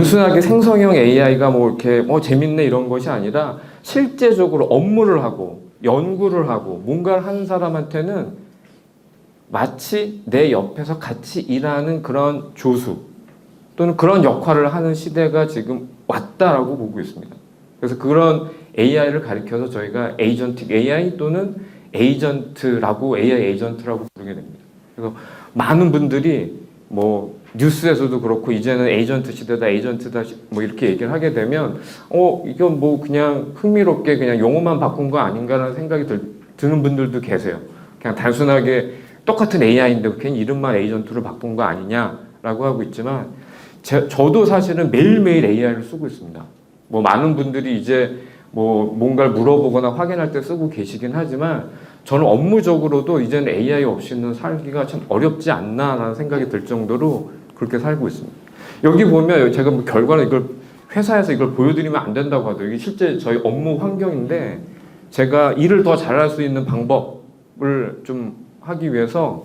단순하게 생성형 AI가 뭐 이렇게 재밌네 이런 것이 아니라 실제적으로 업무를 하고 연구를 하고 뭔가를 하는 사람한테는 마치 내 옆에서 같이 일하는 그런 조수 또는 그런 역할을 하는 시대가 지금 왔다라고 보고 있습니다. 그래서 그런 AI를 가리켜서 저희가 에이전틱 AI 또는 에이전트라고 AI 에이전트라고 부르게 됩니다. 그래서 많은 분들이 뭐 뉴스에서도 그렇고 이제는 에이전트 시대다 에이전트다 뭐 이렇게 얘기를 하게 되면 이건 뭐 그냥 흥미롭게 그냥 용어만 바꾼 거 아닌가라는 생각이 드는 분들도 계세요. 그냥 단순하게 똑같은 AI인데 괜히 이름만 에이전트로 바꾼 거 아니냐라고 하고 있지만 저도 사실은 매일매일 AI를 쓰고 있습니다. 뭐 많은 분들이 이제 뭐 뭔가를 물어보거나 확인할 때 쓰고 계시긴 하지만 저는 업무적으로도 이제는 AI 없이는 살기가 참 어렵지 않나라는 생각이 들 정도로 그렇게 살고 있습니다. 여기 보면 제가 뭐 결과는 이걸 회사에서 이걸 보여드리면 안 된다고 하더라고요. 이게 실제 저희 업무 환경인데 제가 일을 더 잘할 수 있는 방법을 좀 하기 위해서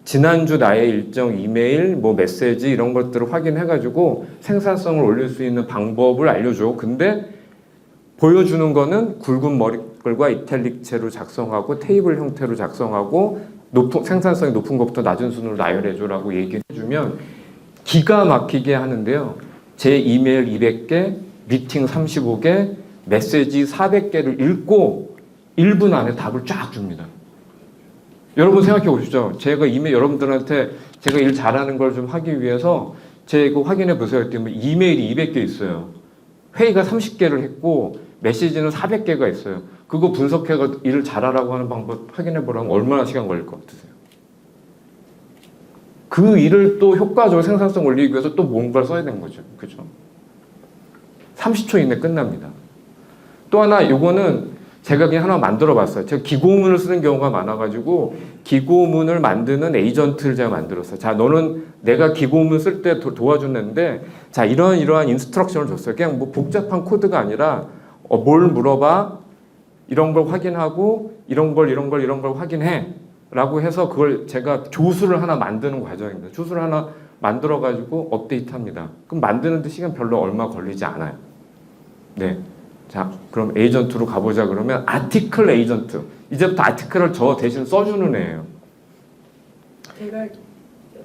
지난주 나의 일정 이메일, 뭐 메시지 이런 것들을 확인해가지고 생산성을 올릴 수 있는 방법을 알려줘. 근데 보여주는 거는 굵은 머리글과 이탈릭체로 작성하고 테이블 형태로 작성하고 생산성이 높은 것부터 낮은 순으로 나열해줘라고 얘기해주면 기가 막히게 하는데요. 제 이메일 200개, 미팅 35개, 메시지 400개를 읽고 1분 안에 답을 쫙 줍니다. 여러분 생각해 보시죠. 제가 이메일 여러분들한테 제가 일 잘하는 걸 좀 하기 위해서 제가 확인해 보세요 했더니 이메일이 200개 있어요. 회의가 30개를 했고 메시지는 400개가 있어요. 그거 분석해서 일을 잘하라고 하는 방법 확인해 보라면 얼마나 시간 걸릴 것 같으세요? 그 일을 또 효과적으로 생산성 올리기 위해서 또 뭔가를 써야 되는 거죠. 그죠? 30초 이내 끝납니다. 또 하나 요거는 제가 그냥 하나 만들어 봤어요. 제가 기고문을 쓰는 경우가 많아가지고 기고문을 만드는 에이전트를 제가 만들었어요. 자, 너는 내가 기고문 쓸 때 도와주는데 자, 이러한 인스트럭션을 줬어요. 그냥 뭐 복잡한 코드가 아니라 뭘 물어봐, 이런 걸 확인하고 이런 걸 확인해 라고 해서 그걸 제가 조수를 하나 만드는 과정입니다. 조수를 하나 만들어가지고 업데이트합니다. 그럼 만드는데 시간 별로 얼마 걸리지 않아요. 네. 자, 그럼 에이전트로 가보자 그러면 아티클 에이전트. 이제부터 아티클을 저 대신 써주는 애예요. 제가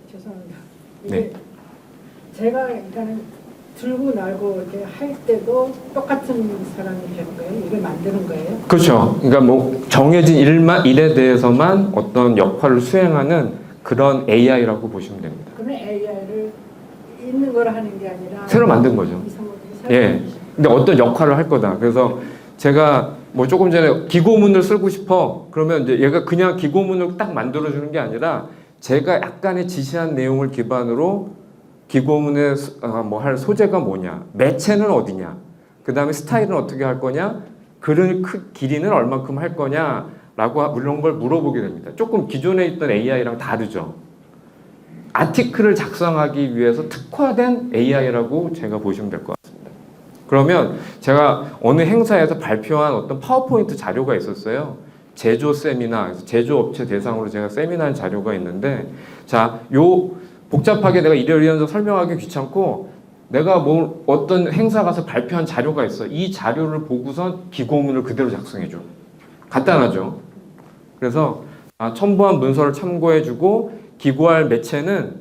죄송합니다. 이게 네. 제가 일단은 들고 날고 이렇게 할 때도 똑같은 사람이 되는 거예요? 이걸 만드는 거예요? 그렇죠. 그러니까 뭐 정해진 일에 대해서만 어떤 역할을 수행하는 그런 AI라고 보시면 됩니다. 그러면 AI를 있는 걸 하는 게 아니라 새로 만든 거죠. 예. 근데 어떤 역할을 할 거다. 그래서 제가 뭐 조금 전에 기고문을 쓰고 싶어. 그러면 이제 얘가 그냥 기고문을 딱 만들어주는 게 아니라 제가 약간의 지시한 내용을 기반으로 기고문에 뭐 할 소재가 뭐냐, 매체는 어디냐, 그 다음에 스타일은 어떻게 할 거냐, 글의 길이는 얼만큼 할 거냐라고 이런 걸 물어보게 됩니다. 조금 기존에 있던 AI랑 다르죠. 아티클을 작성하기 위해서 특화된 AI라고 제가 보시면 될 것 같습니다. 그러면 제가 어느 행사에서 발표한 어떤 파워포인트 자료가 있었어요. 제조 세미나, 제조업체 대상으로 제가 세미나한 자료가 있는데, 자, 복잡하게 내가 이러이러해서 설명하기 귀찮고, 내가 뭐 어떤 행사 가서 발표한 자료가 있어. 이 자료를 보고서 기고문을 그대로 작성해줘. 간단하죠. 그래서 첨부한 문서를 참고해주고, 기고할 매체는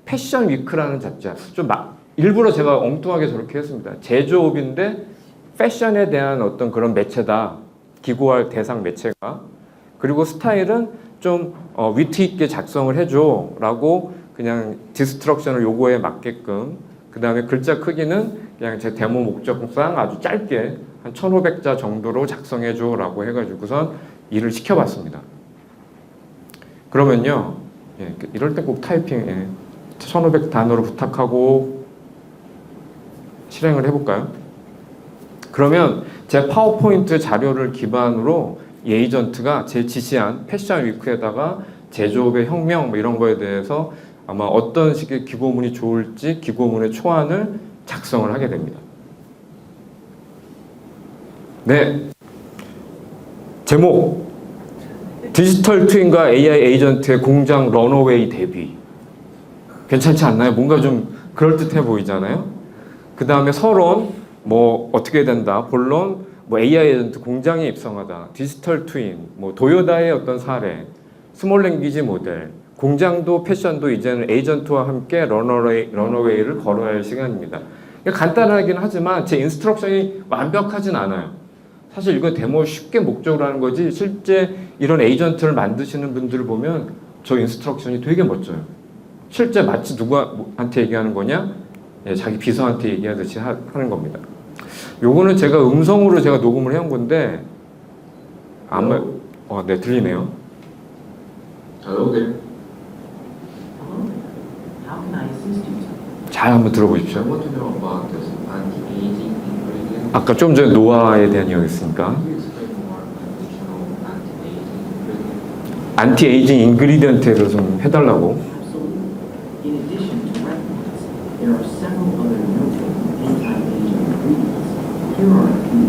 패션 위크라는 잡지야. 일부러 제가 엉뚱하게 저렇게 했습니다. 제조업인데 패션에 대한 어떤 그런 매체다. 기고할 대상 매체가. 그리고 스타일은 좀 위트 있게 작성을 해줘 라고 그냥 디스트럭션을 요거에 맞게끔, 그 다음에 글자 크기는 그냥 제 데모 목적상 아주 짧게 한 1500자 정도로 작성해줘 라고 해가지고선 일을 시켜봤습니다. 그러면요, 예, 이럴 때 꼭 타이핑 1500 단어로 부탁하고 실행을 해볼까요? 그러면 제 파워포인트 자료를 기반으로 이 에이전트가 제 지시한 패션 위크에다가 제조업의 혁명 뭐 이런 거에 대해서 아마 어떤 식의 기고문이 좋을지 기고문의 초안을 작성을 하게 됩니다. 네. 제목. 디지털 트윈과 AI 에이전트의 공장 런어웨이 대비. 괜찮지 않나요? 뭔가 좀 그럴듯해 보이잖아요. 그 다음에 서론, 뭐 어떻게 된다, 본론, 뭐 AI 에이전트 공장에 입성하다, 디지털 트윈, 뭐 도요다의 어떤 사례, 스몰 랭귀지 모델, 공장도 패션도 이제는 에이전트와 함께 러너웨이를 걸어야 할 시간입니다. 간단하긴 하지만 제 인스트럭션이 완벽하진 않아요. 사실 이건 데모 쉽게 목적으로 하는 거지 실제 이런 에이전트를 만드시는 분들을 보면 저 인스트럭션이 되게 멋져요. 실제 마치 누구한테 얘기하는 거냐? 예, 자기 비서한테 얘기하듯이 하는 겁니다. 요거는 제가 음성으로 제가 녹음을 해온 건데 아마 네, 들리네요. Hello there. How can I assist you? 잘 한번 I 들어보십시오. want to know about this anti-aging ingredient. 아까 좀 전에 노화에 대한 이야기했으니까 Can you explain more additional anti-aging ingredient? 안티에이징 인그리디언트에서 좀 해달라고. Absolutely. In addition to retinoids, there are several other notable anti-aging ingredients. Here are a few.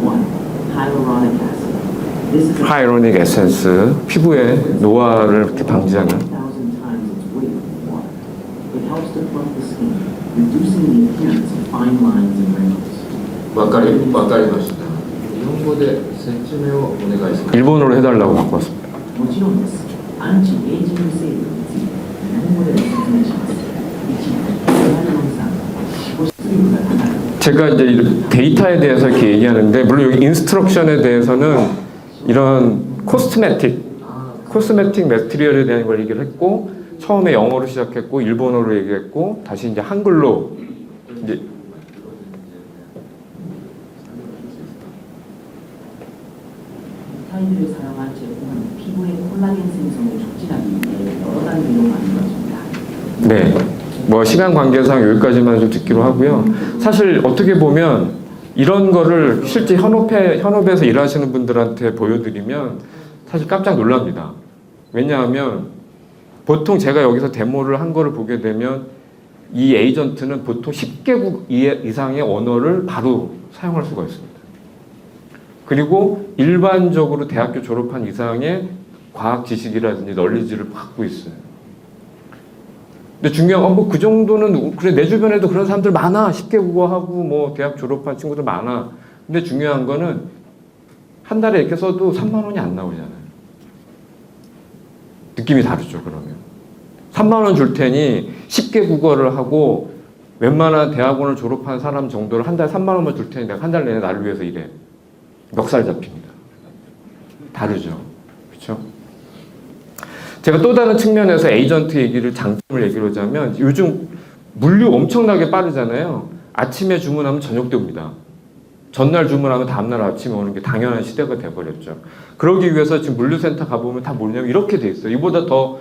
1. Hyaluronic acid. This is a 하이로닉 에센스, 피부의 노화를 이렇게 방지하는 1,000 times its weight of water. It helps to plump the skin, reducing the appearance of fine lines and wrinkles. わかりました。日本語で説明をお願いします。 일본어로 해달라고 바꿨습니다. もちろんです。アンチエイジング成分について日本語でご説明します。1、ヒアルロン酸、脂肪質量が高い。 제가 이제 데이터에 대해서 이렇게 얘기하는데 물론 여기 인스트럭션에 대해서는 이런 코스메틱 매트리얼에 대한 걸 얘기를 했고 처음에 영어로 시작했고 일본어로 얘기했고 다시 이제 한글로 이제 타이드를 사용한 제품은 피부의 콜라겐 생성을 촉진하기 위해 여러 단계로 만들어집니다. 네, 뭐 시간 관계상 여기까지만 좀 듣기로 하고요. 사실 어떻게 보면 이런 거를 실제 현업에서 일하시는 분들한테 보여드리면 사실 깜짝 놀랍니다. 왜냐하면 보통 제가 여기서 데모를 한 거를 보게 되면 이 에이전트는 보통 10개국 이상의 언어를 바로 사용할 수가 있습니다. 그리고 일반적으로 대학교 졸업한 이상의 과학 지식이라든지 널리지를 갖고 있어요. 근데 중요한 건 뭐 그 정도는 그래 내 주변에도 그런 사람들 많아. 10개 국어하고 뭐 대학 졸업한 친구들 많아. 근데 중요한 거는 한 달에 이렇게 써도 3만 원이 안 나오잖아요. 느낌이 다르죠, 그러면. 3만 원 줄 테니 10개 국어를 하고 웬만한 대학원을 졸업한 사람 정도를 한 달에 3만 원만 줄 테니 내가 한 달 내내 나를 위해서 일해. 멱살 잡힙니다. 다르죠. 그렇죠? 제가 또 다른 측면에서 에이전트 얘기를 장점을 얘기를 하자면 요즘 물류 엄청나게 빠르잖아요. 아침에 주문하면 저녁 때 옵니다. 전날 주문하면 다음날 아침에 오는 게 당연한 시대가 돼버렸죠. 그러기 위해서 지금 물류센터 가보면 다 뭐냐면 이렇게 돼 있어요. 이보다 더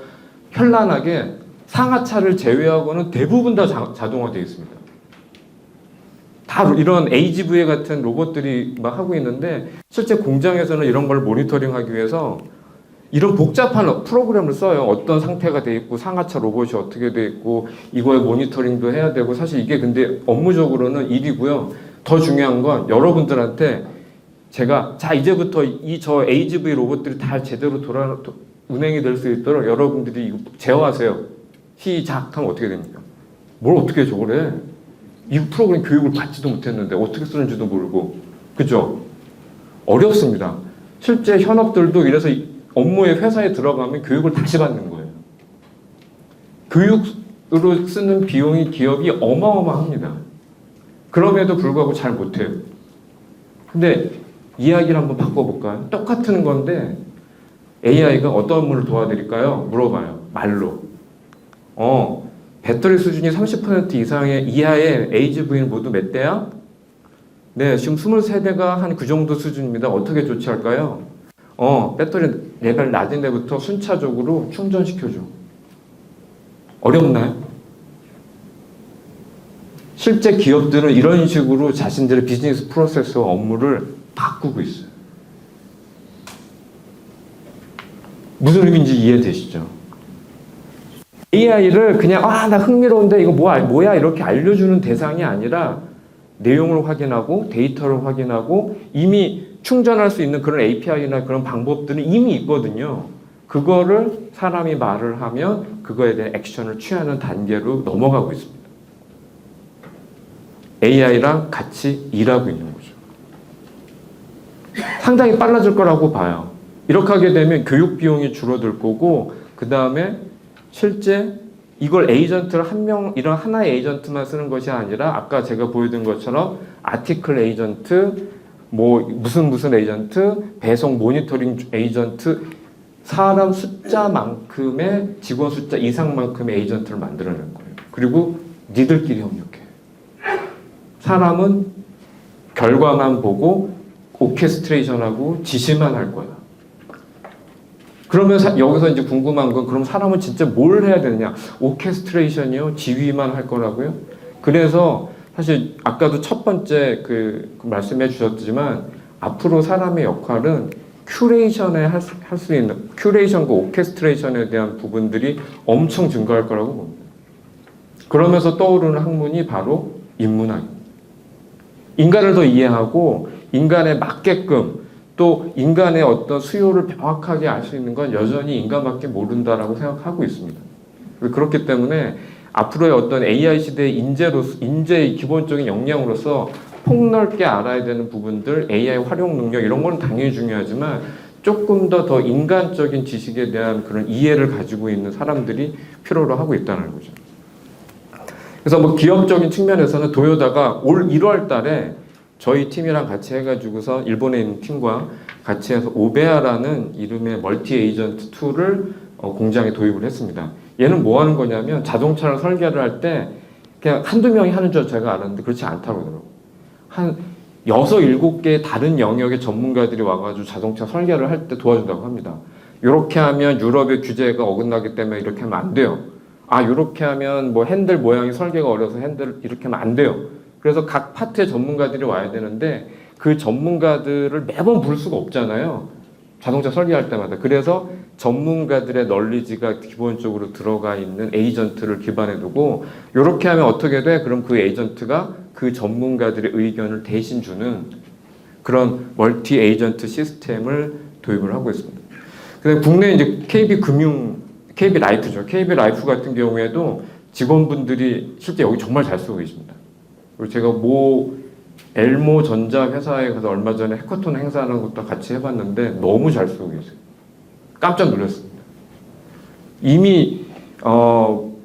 현란하게 상하차를 제외하고는 대부분 다 자동화되어 있습니다. 다 이런 AGV 같은 로봇들이 막 하고 있는데 실제 공장에서는 이런 걸 모니터링하기 위해서 이런 복잡한 프로그램을 써요. 어떤 상태가 돼 있고 상하차 로봇이 어떻게 돼 있고 이거에 모니터링도 해야 되고 사실 이게 근데 업무적으로는 일이고요. 더 중요한 건 여러분들한테 제가 자 이제부터 저 AGV 로봇들이 다 제대로 운행이 될 수 있도록 여러분들이 이거 제어하세요. 시작하면 어떻게 됩니까? 뭘 어떻게 해 저걸 해? 이 프로그램 교육을 받지도 못했는데 어떻게 쓰는지도 모르고 그죠? 어렵습니다. 실제 현업들도 이래서 업무에 회사에 들어가면 교육을 다시 받는 거예요. 교육으로 쓰는 비용이 기업이 어마어마합니다. 그럼에도 불구하고 잘 못해요. 근데 이야기를 한번 바꿔볼까요? 똑같은 건데 AI가 어떤 업무를 도와드릴까요? 물어봐요. 말로. 배터리 수준이 30% 이하의 AGV는 모두 몇 대야? 네, 지금 23대가 한 그 정도 수준입니다. 어떻게 조치할까요? 배터리 레벨 낮은 데부터 순차적으로 충전시켜줘. 어렵나요? 실제 기업들은 이런 식으로 자신들의 비즈니스 프로세스와 업무를 바꾸고 있어요. 무슨 의미인지 이해되시죠? AI를 그냥 나 흥미로운데 이거 뭐야 이렇게 알려주는 대상이 아니라 내용을 확인하고 데이터를 확인하고 이미 충전할 수 있는 그런 API나 그런 방법들은 이미 있거든요. 그거를 사람이 말을 하면 그거에 대한 액션을 취하는 단계로 넘어가고 있습니다. AI랑 같이 일하고 있는 거죠. 상당히 빨라질 거라고 봐요. 이렇게 하게 되면 교육 비용이 줄어들 거고, 그 다음에 실제 이걸 에이전트를 이런 하나의 에이전트만 쓰는 것이 아니라 아까 제가 보여드린 것처럼 아티클 에이전트, 뭐 무슨 에이전트, 배송 모니터링 에이전트, 사람 숫자만큼의 직원 숫자 이상만큼의 에이전트를 만들어낼 거예요. 그리고 니들끼리 협력해. 사람은 결과만 보고 오케스트레이션하고 지시만 할 거야. 그러면 여기서 이제 궁금한 건 그럼 사람은 진짜 뭘 해야 되느냐? 오케스트레이션이요? 지휘만 할 거라고요? 그래서 사실 아까도 첫 번째 그 말씀해 주셨지만 앞으로 사람의 역할은 큐레이션에 할 수 있는 큐레이션과 오케스트레이션에 대한 부분들이 엄청 증가할 거라고 봅니다. 그러면서 떠오르는 학문이 바로 인문학입니다. 인간을 더 이해하고 인간에 맞게끔 또 인간의 어떤 수요를 명확하게 알 수 있는 건 여전히 인간밖에 모른다라고 생각하고 있습니다. 그렇기 때문에 앞으로의 어떤 AI 시대의 인재의 기본적인 역량으로서 폭넓게 알아야 되는 부분들, AI 활용 능력 이런 건 당연히 중요하지만 조금 더 인간적인 지식에 대한 그런 이해를 가지고 있는 사람들이 필요로 하고 있다는 거죠. 그래서 뭐 기업적인 측면에서는 도요다가 올 1월 달에 저희 팀이랑 같이 해가지고서 일본에 있는 팀과 같이 해서 오베아라는 이름의 멀티 에이전트 툴을 공장에 도입을 했습니다. 얘는 뭐 하는 거냐면 자동차를 설계를 할 때 그냥 한두 명이 하는 줄 제가 알았는데 그렇지 않다고 그러더라고요. 한 6, 7개의 다른 영역의 전문가들이 와가지고 자동차 설계를 할 때 도와준다고 합니다. 이렇게 하면 유럽의 규제가 어긋나기 때문에 이렇게 하면 안 돼요. 아, 이렇게 하면 뭐 핸들 모양이 설계가 어려서 핸들 이렇게 하면 안 돼요. 그래서 각 파트의 전문가들이 와야 되는데 그 전문가들을 매번 부를 수가 없잖아요. 자동차 설계할 때마다. 그래서 전문가들의 널리지가 기본적으로 들어가 있는 에이전트를 기반에 두고 이렇게 하면 어떻게 돼? 그럼 그 에이전트가 그 전문가들의 의견을 대신 주는 그런 멀티 에이전트 시스템을 도입을 하고 있습니다. 근데 국내 이제 KB 라이프죠. KB 라이프 같은 경우에도 직원분들이 실제 여기 정말 잘 쓰고 계십니다. 그리고 제가 엘모 전자 회사에 가서 얼마 전에 해커톤 행사하는 것도 같이 해봤는데 너무 잘 쓰고 계세요. 깜짝 놀랐습니다. 이미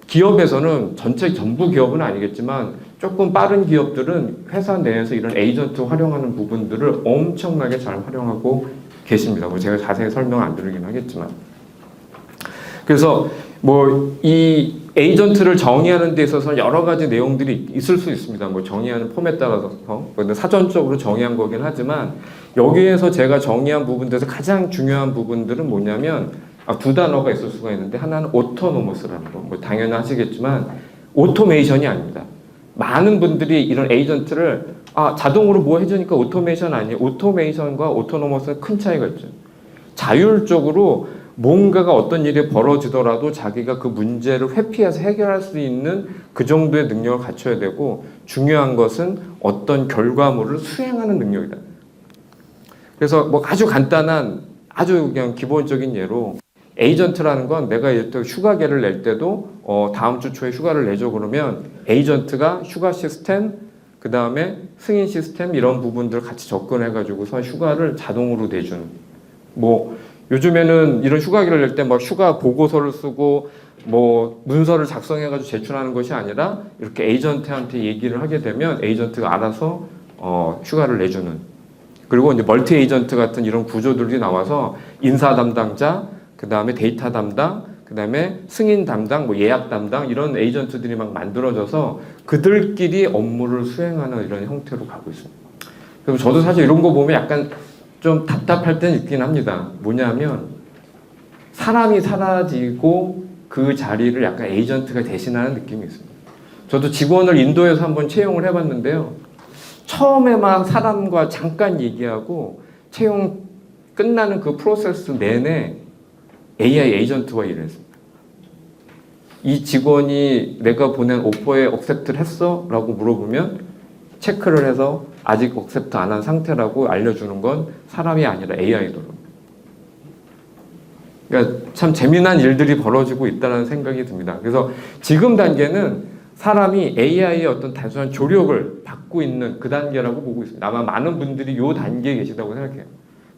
기업에서는 전부 기업은 아니겠지만 조금 빠른 기업들은 회사 내에서 이런 에이전트 활용하는 부분들을 엄청나게 잘 활용하고 계십니다. 뭐 제가 자세히 설명 안 드리긴 하겠지만. 그래서 뭐 이 에이전트를 정의하는 데 있어서 여러 가지 내용들이 있을 수 있습니다. 뭐 정의하는 폼에 따라서 근데 사전적으로 정의한 거긴 하지만 여기에서 제가 정의한 부분들에서 가장 중요한 부분들은 뭐냐면 두 단어가 있을 수가 있는데 하나는 오토노머스라는 거. 뭐 당연히 하시겠지만 오토메이션이 아닙니다. 많은 분들이 이런 에이전트를 자동으로 뭐 해주니까 오토메이션 아니에요. 오토메이션과 오토노머스는 큰 차이가 있죠. 자율적으로 뭔가가 어떤 일이 벌어지더라도 자기가 그 문제를 회피해서 해결할 수 있는 그 정도의 능력을 갖춰야 되고 중요한 것은 어떤 결과물을 수행하는 능력이다. 그래서 뭐 아주 간단한 아주 그냥 기본적인 예로 에이전트라는 건 내가 휴가계를 낼 때도 다음 주 초에 휴가를 내줘 그러면 에이전트가 휴가 시스템 그 다음에 승인 시스템 이런 부분들을 같이 접근해가지고서 휴가를 자동으로 내주는 뭐 요즘에는 이런 휴가기를 낼 때 막 휴가 보고서를 쓰고 뭐 문서를 작성해가지고 제출하는 것이 아니라 이렇게 에이전트한테 얘기를 하게 되면 에이전트가 알아서 휴가를 내주는 그리고 이제 멀티 에이전트 같은 이런 구조들이 나와서 인사 담당자 그 다음에 데이터 담당 그 다음에 승인 담당 뭐 예약 담당 이런 에이전트들이 막 만들어져서 그들끼리 업무를 수행하는 이런 형태로 가고 있습니다. 그래서 저도 사실 이런 거 보면 약간 좀 답답할 때는 있긴 합니다. 뭐냐면 사람이 사라지고 그 자리를 약간 에이전트가 대신하는 느낌이 있습니다. 저도 직원을 인도에서 한번 채용을 해봤는데요. 처음에 막 사람과 잠깐 얘기하고 채용 끝나는 그 프로세스 내내 AI 에이전트와 일을 했습니다. 이 직원이 내가 보낸 오퍼에 억셉트를 했어? 라고 물어보면 체크를 해서 아직 억셉트 안 한 상태라고 알려주는 건 사람이 아니라 AI더라고요. 그러니까 참 재미난 일들이 벌어지고 있다는 생각이 듭니다. 그래서 지금 단계는 사람이 AI의 어떤 단순한 조력을 받고 있는 그 단계라고 보고 있습니다. 아마 많은 분들이 이 단계에 계시다고 생각해요.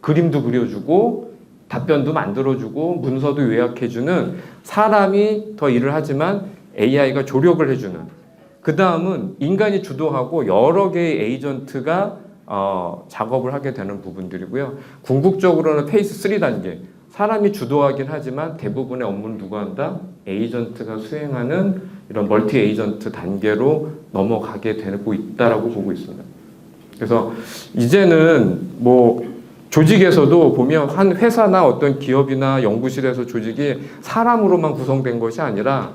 그림도 그려주고 답변도 만들어주고 문서도 요약해주는 사람이 더 일을 하지만 AI가 조력을 해주는, 그 다음은 인간이 주도하고 여러 개의 에이전트가 작업을 하게 되는 부분들이고요. 궁극적으로는 페이스 3단계, 사람이 주도하긴 하지만 대부분의 업무를 누가 한다? 에이전트가 수행하는 이런 멀티 에이전트 단계로 넘어가게 되고 있다라고 보고 있습니다. 그래서 이제는 뭐 조직에서도 보면 한 회사나 어떤 기업이나 연구실에서 조직이 사람으로만 구성된 것이 아니라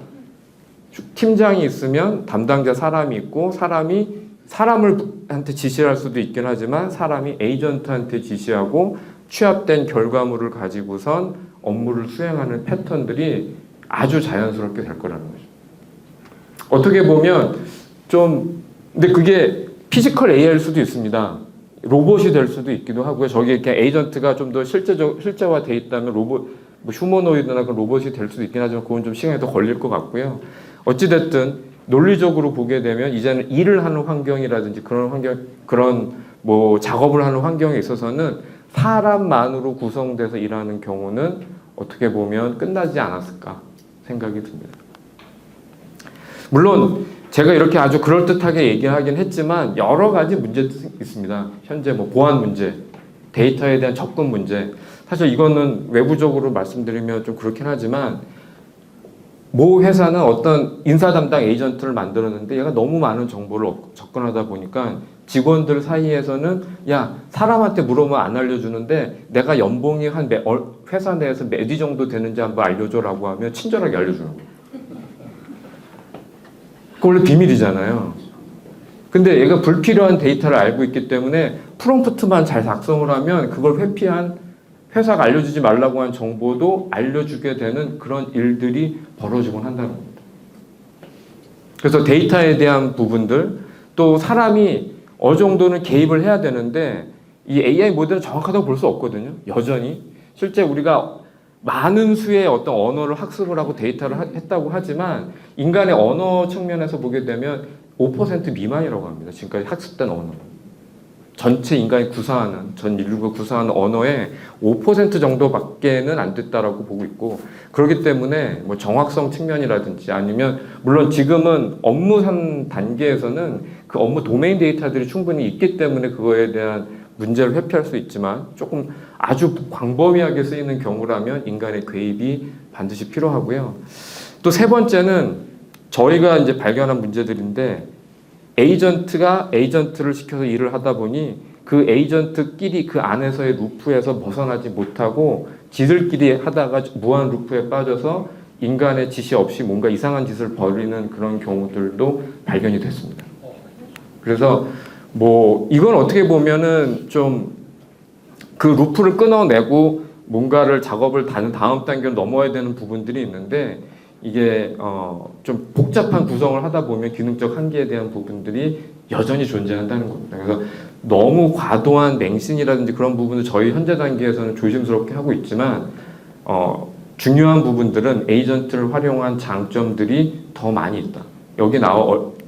팀장이 있으면 담당자 사람이 있고 사람이 사람한테 지시할 수도 있긴 하지만 사람이 에이전트한테 지시하고 취합된 결과물을 가지고선 업무를 수행하는 패턴들이 아주 자연스럽게 될 거라는 거죠. 어떻게 보면 좀 근데 그게 피지컬 AI일 수도 있습니다. 로봇이 될 수도 있기도 하고요. 저기 이렇게 에이전트가 좀 더 실제화돼 있다면 로봇, 뭐 휴머노이드나 그런 로봇이 될 수도 있긴 하지만 그건 좀 시간이 더 걸릴 것 같고요. 어찌됐든 논리적으로 보게 되면 이제는 일을 하는 환경이라든지 그런 환경, 그런 뭐 작업을 하는 환경에 있어서는 사람만으로 구성돼서 일하는 경우는 어떻게 보면 끝나지 않았을까 생각이 듭니다. 물론 제가 이렇게 아주 그럴듯하게 얘기하긴 했지만 여러 가지 문제도 있습니다. 현재 뭐 보안 문제, 데이터에 대한 접근 문제. 사실 이거는 외부적으로 말씀드리면 좀 그렇긴 하지만 모 회사는 어떤 인사 담당 에이전트를 만들었는데 얘가 너무 많은 정보를 접근하다 보니까 직원들 사이에서는 야, 사람한테 물어보면 안 알려주는데 내가 연봉이 한 회사 내에서 몇 위 정도 되는지 한번 알려줘라고 하면 친절하게 알려주는 거예요. 그거 원래 비밀이잖아요. 근데 얘가 불필요한 데이터를 알고 있기 때문에 프롬프트만 잘 작성을 하면 그걸 회피한 회사가 알려주지 말라고 한 정보도 알려주게 되는 그런 일들이 벌어지곤 한다는 겁니다. 그래서 데이터에 대한 부분들, 또 사람이 어느 정도는 개입을 해야 되는데 이 AI 모델은 정확하다고 볼 수 없거든요. 여전히. 실제 우리가 많은 수의 어떤 언어를 학습을 하고 데이터를 했다고 하지만 인간의 언어 측면에서 보게 되면 5% 미만이라고 합니다. 지금까지 학습된 언어. 전체 인간이 구사하는, 전 인류가 구사하는 언어의 5% 정도밖에는 안 됐다라고 보고 있고, 그렇기 때문에 뭐 정확성 측면이라든지 아니면 물론 지금은 업무 단계에서는 그 업무 도메인 데이터들이 충분히 있기 때문에 그거에 대한 문제를 회피할 수 있지만 조금 아주 광범위하게 쓰이는 경우라면 인간의 개입이 반드시 필요하고요. 또 세 번째는 저희가 이제 발견한 문제들인데 에이전트가 에이전트를 시켜서 일을 하다 보니 그 에이전트끼리 그 안에서의 루프에서 벗어나지 못하고 지들끼리 하다가 무한 루프에 빠져서 인간의 지시 없이 뭔가 이상한 짓을 벌이는 그런 경우들도 발견이 됐습니다. 그래서 뭐 이건 어떻게 보면은 좀 그 루프를 끊어내고 뭔가를 작업을 다른 다음 단계로 넘어야 되는 부분들이 있는데 이게 좀 복잡한 구성을 하다 보면 기능적 한계에 대한 부분들이 여전히 존재한다는 겁니다. 그래서 너무 과도한 맹신이라든지 그런 부분을 저희 현재 단계에서는 조심스럽게 하고 있지만 중요한 부분들은 에이전트를 활용한 장점들이 더 많이 있다. 여기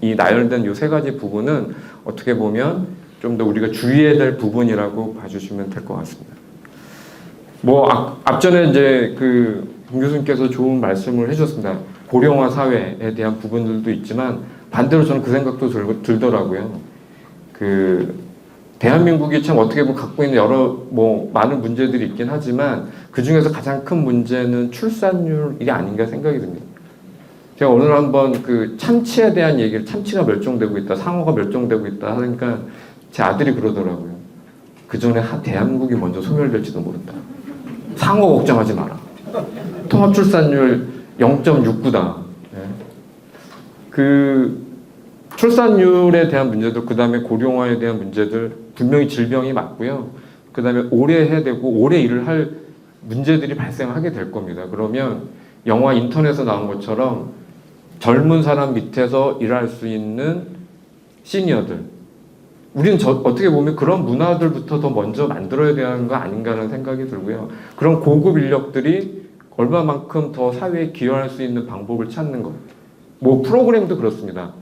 이 나열된 이 세 가지 부분은 어떻게 보면 좀 더 우리가 주의해야 될 부분이라고 봐주시면 될 것 같습니다. 뭐 앞전에 이제 그 김 교수님께서 좋은 말씀을 해주셨습니다. 고령화 사회에 대한 부분들도 있지만 반대로 저는 그 생각도 들더라고요. 그 대한민국이 참 어떻게 보면 갖고 있는 여러 뭐 많은 문제들이 있긴 하지만 그 중에서 가장 큰 문제는 출산율이 아닌가 생각이 듭니다. 제가 오늘 한번 그 참치에 대한 얘기를 참치가 멸종되고 있다, 상어가 멸종되고 있다 하니까 제 아들이 그러더라고요. 그 전에 대한민국이 먼저 소멸될지도 모른다. 상어 걱정하지 마라. 통합 출산율 0.69다. 네. 그 출산율에 대한 문제들, 그 다음에 고령화에 대한 문제들, 분명히 질병이 맞고요. 그 다음에 오래 해야 되고 오래 일을 할 문제들이 발생하게 될 겁니다. 그러면 영화 인턴에서 나온 것처럼 젊은 사람 밑에서 일할 수 있는 시니어들, 우리는 어떻게 보면 그런 문화들부터 더 먼저 만들어야 되는 거 아닌가라는 생각이 들고요. 그런 고급 인력들이 얼마만큼 더 사회에 기여할 수 있는 방법을 찾는 것. 뭐 프로그램도 그렇습니다.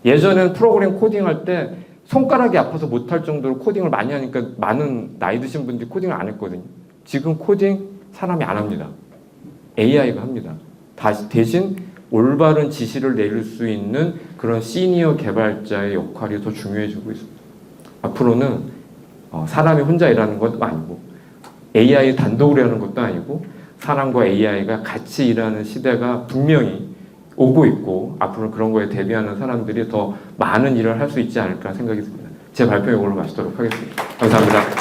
예전에는 프로그램 코딩할 때 손가락이 아파서 못할 정도로 코딩을 많이 하니까 많은 나이 드신 분들이 코딩을 안 했거든요. 지금 코딩 사람이 안 합니다. AI가 합니다. 대신 올바른 지시를 내릴 수 있는 그런 시니어 개발자의 역할이 더 중요해지고 있습니다. 앞으로는 사람이 혼자 일하는 것도 아니고 AI 단독으로 하는 것도 아니고 사람과 AI가 같이 일하는 시대가 분명히 오고 있고 앞으로 그런 거에 대비하는 사람들이 더 많은 일을 할 수 있지 않을까 생각이 듭니다. 제 발표 이걸로 마치도록 하겠습니다. 감사합니다.